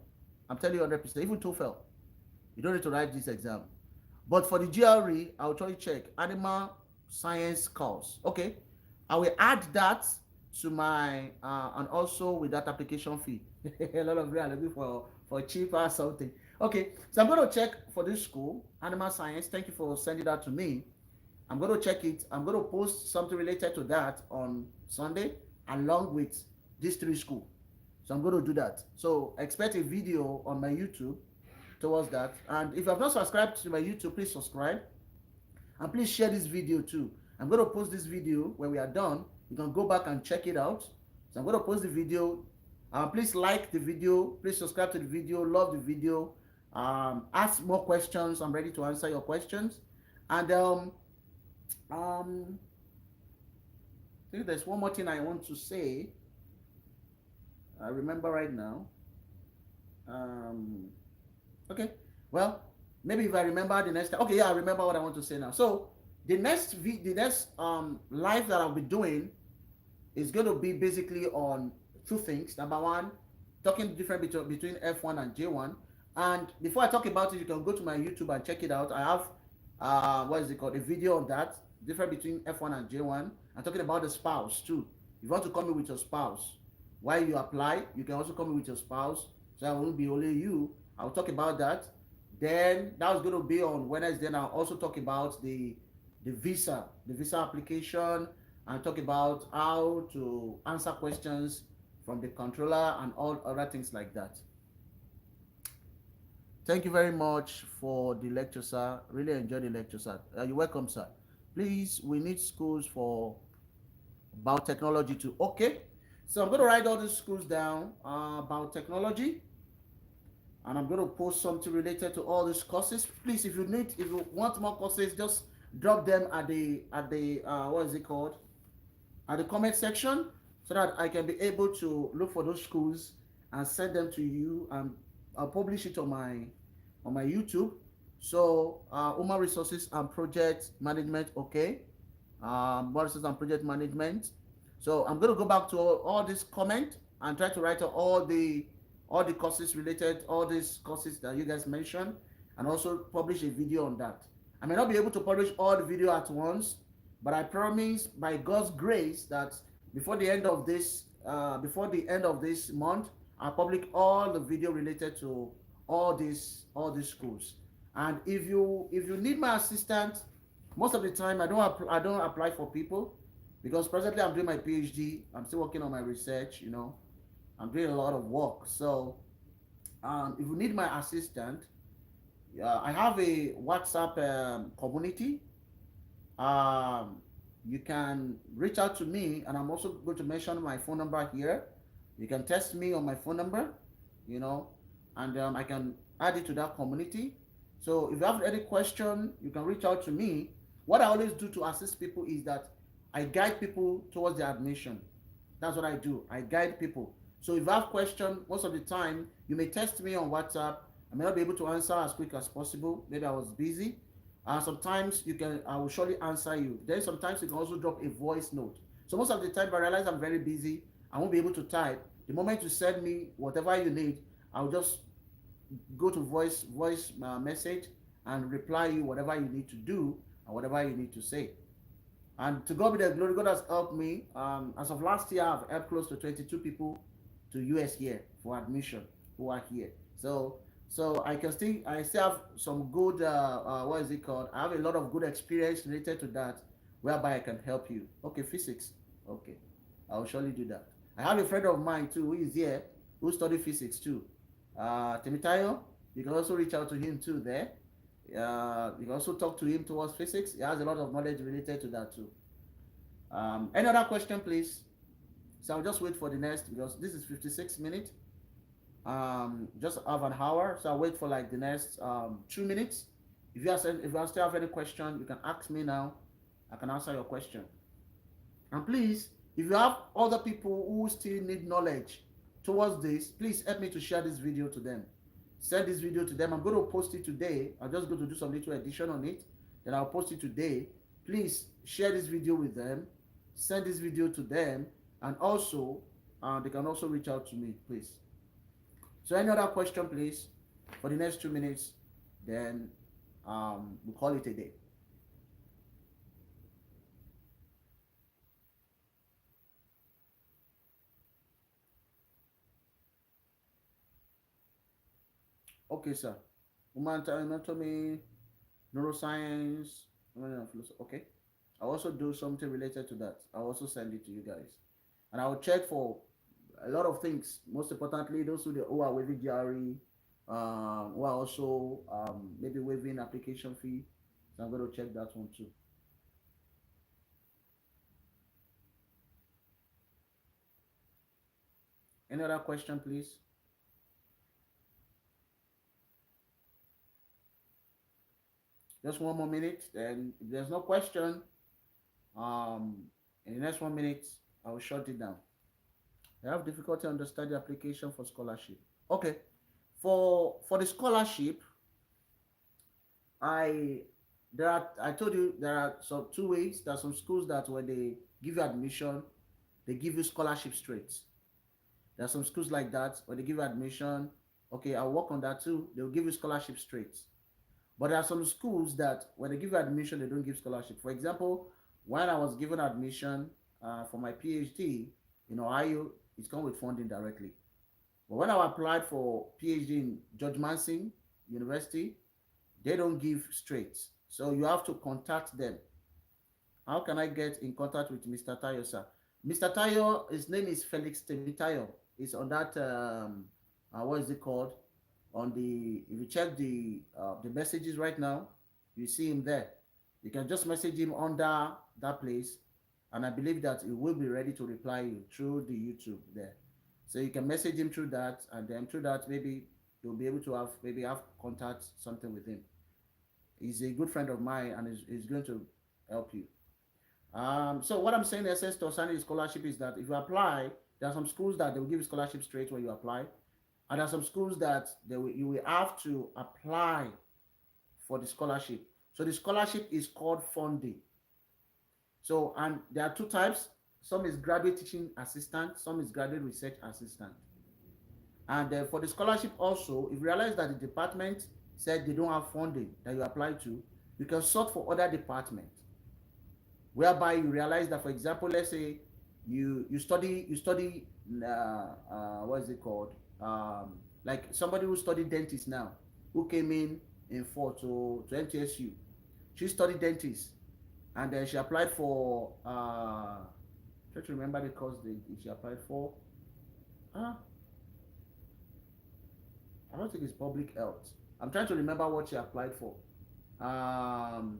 I'm telling you 100%. Even TOEFL, you don't need to write this exam. But for the GRE, I'll try to check animal science course. Okay, I will add that to my and also with that application fee. A lot of people are looking for cheaper something. Okay, so I'm going to check for this school, animal science. Thank you for sending that to me. I'm going to check it. I'm going to post something related to that on Sunday along with these three schools. So I'm going to do that. So expect a video on my YouTube towards that. And if you have not subscribed to my YouTube, please subscribe. And please share this video too. I'm going to post this video when we are done. You can go back and check it out. So I'm going to post the video. Please like the video. Please subscribe to the video. Love the video. Ask more questions. I'm ready to answer your questions. And I think there's one more thing I want to say. I remember right now. Okay. Well, maybe if I remember the next time. Okay, yeah, I remember what I want to say now. So the next live that I'll be doing is going to be basically on two things. Number one, talking the difference between F1 and J1. And before I talk about it, you can go to my YouTube and check it out. I have what is it called? A video on that. Difference between F1 and J1. I'm talking about the spouse too. If you want to come in with your spouse, while you apply, you can also come in with your spouse. So I won't be only you. I'll talk about that. Then that was going to be on Wednesday. Then I'll also talk about the visa application, and talk about how to answer questions from the controller and all other things like that. Thank you very much for the lecture, sir. Really enjoyed the lecture, sir. You're welcome, sir. Please, we need schools for about technology too. Okay, so I'm going to write all these schools down about technology, and I'm going to post something related to all these courses. Please, if you want more courses, just drop them at the what is it called, at the comment section, so that I can be able to look for those schools and send them to you, and I'll publish it on my YouTube. So human resources and project management. Okay, human resources and project management. So I'm going to go back to all this comment and try to write all the courses related, all these courses that you guys mentioned, and also publish a video on that. I may not be able to publish all the video at once, but I promise by God's grace that before the end of this month, I'll publish all the video related to all these schools. And if you need my assistance Most of the time, I don't apply for people because presently I'm doing my PhD. I'm still working on my research. I'm doing a lot of work. So if you need my assistant, I have a WhatsApp community. um, you can reach out to me, and I'm also going to mention my phone number here. You can text me on my phone number, you know and I can add it to that community. So if you have any question, you can reach out to me. What I always do to assist people is that I guide people towards their admission. That's what I do. I guide people. So if you have question, most of the time you may text me on WhatsApp. I may not be able to answer as quick as possible. Maybe I was busy. Sometimes I will surely answer you. Then sometimes you can also drop a voice note. So most of the time, if I realize I'm very busy, I won't be able to type. The moment you send me whatever you need, I'll just go to voice message and reply you whatever you need to do and whatever you need to say. And to God be the glory, God has helped me. As of last year, I've helped close to 22 people to US here for admission who are here. So I still have some good what is it called? I have a lot of good experience related to that, whereby I can help you. Okay, physics. Okay, I will surely do that. I have a friend of mine too who is here who study physics too. Temitayo, you can also reach out to him too there. You can also talk to him towards physics. He has a lot of knowledge related to that too. Any other question, please? So I'll just wait for the next because this is 56 minutes. Just have an hour. So I'll wait for like the next 2 minutes. If you still have any question, you can ask me now. I can answer your question. And please, if you have other people who still need knowledge towards this, please help me to share this video to them. Send this video to them. I'm going to post it today. I'm just going to do some little edition on it. Then I'll post it today. Please share this video with them. Send this video to them. And also, they can also reach out to me, please. So any other question, please, for the next 2 minutes, then we'll call it a day. Okay, sir. Human anatomy, neuroscience, okay. I'll also do something related to that. I'll also send it to you guys. And I'll check for a lot of things. Most importantly, those who are waiving GRE, who are also maybe waiving application fee. So I'm going to check that one too. Any other question, please? Just 1 more minute. Then if there's no question, um, in the next 1 minute, I will shut it down. I have difficulty understanding the application for scholarship. Okay, for the scholarship, I I told you there are some two ways. There are some schools that when they give you admission, they give you scholarship straight. There are some schools like that when they give you admission. Okay, I'll work on that too. They'll give you scholarship straight. But there are some schools that when they give you admission, they don't give scholarship. For example, when I was given admission for my PhD in Ohio, it's come with funding directly. But when I applied for PhD in George Mason University, they don't give straight. So you have to contact them. How can I get in contact with Mr. Tayo, sir? Mr. Tayo, his name is Felix Temitayo. It's on that, what is it called? On the, if you check the messages right now, you see him there. You can just message him under that place, and I believe that he will be ready to reply you through the YouTube there. So you can message him through that, and then through that maybe you'll be able to have contact something with him. He's a good friend of mine, and he's going to help you. So what I'm saying in essence to signing scholarship is that if you apply, there are some schools that they will give you scholarship straight when you apply, and there are some schools that you will have to apply for the scholarship. So the scholarship is called funding. So, and there are two types. Some is graduate teaching assistant, some is graduate research assistant. And for the scholarship also, if you realize that the department said they don't have funding that you apply to, you can sort for other departments, whereby you realize that, for example, let's say you study what is it called? Like somebody who studied dentist now, who came in four to NTSU. She studied dentist. and then she applied for try to remember the course she applied for. Uh, I don't think it's public health. I'm trying to remember what she applied for. Um,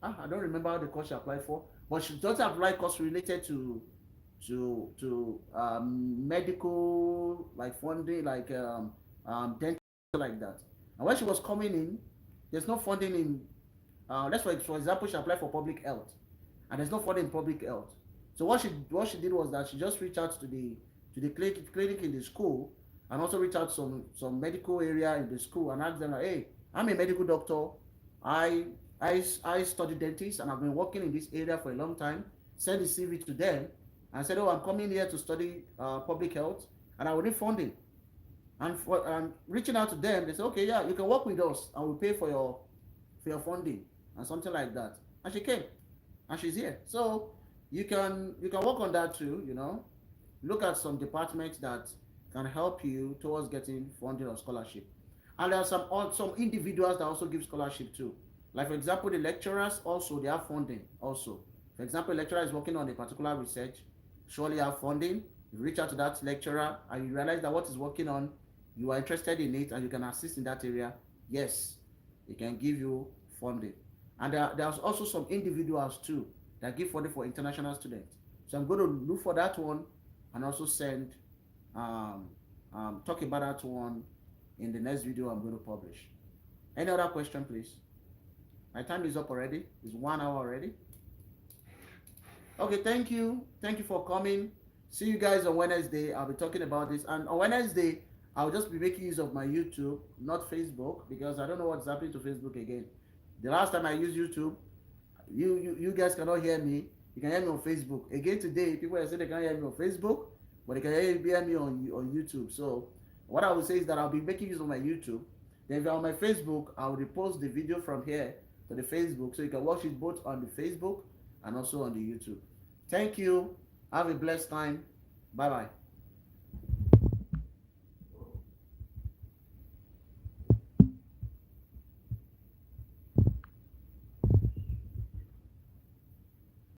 I don't remember the course she applied for, but she does apply course related to medical like funding, like dental like that. And when she was coming in, there's no funding in. Let's for example, she applied for public health, and there's no funding in public health. So what she did was that she just reached out to the clinic in the school, and also reached out to some medical area in the school and asked them like, hey, I'm a medical doctor. I I studied dentist and I've been working in this area for a long time. Send the CV to them and said, oh, I'm coming here to study public health and I will need funding. And reaching out to them, they say, okay, yeah, you can work with us and we'll pay for your funding and something like that. And she came and she's here. So you can work on that too, look at some departments that can help you towards getting funding or scholarship. And there are some individuals that also give scholarship too. Like for example, the lecturers also they have funding also. For example, a lecturer is working on a particular research, surely have funding. You reach out to that lecturer and you realize that what is working on, you are interested in it and you can assist in that area. Yes, they can give you funding. And there's also some individuals too that give funding for international students. So I'm going to look for that one and also send um, talk about that one in the next video I'm going to publish. Any other question, please? My time is up already. It's 1 hour already. Okay, thank you. Thank you for coming. See you guys on Wednesday. I'll be talking about this. And on Wednesday, I'll just be making use of my YouTube, not Facebook, because I don't know what's happening to Facebook again. The last time I used YouTube, you guys cannot hear me. You can hear me on Facebook. Again today, people are saying they can't hear me on Facebook, but they can hear me on YouTube. So what I will say is that I'll be making use of my YouTube. Then if you're on my Facebook, I'll repost the video from here to the Facebook, so you can watch it both on the Facebook and also on the YouTube. Thank you. Have a blessed time. Bye bye.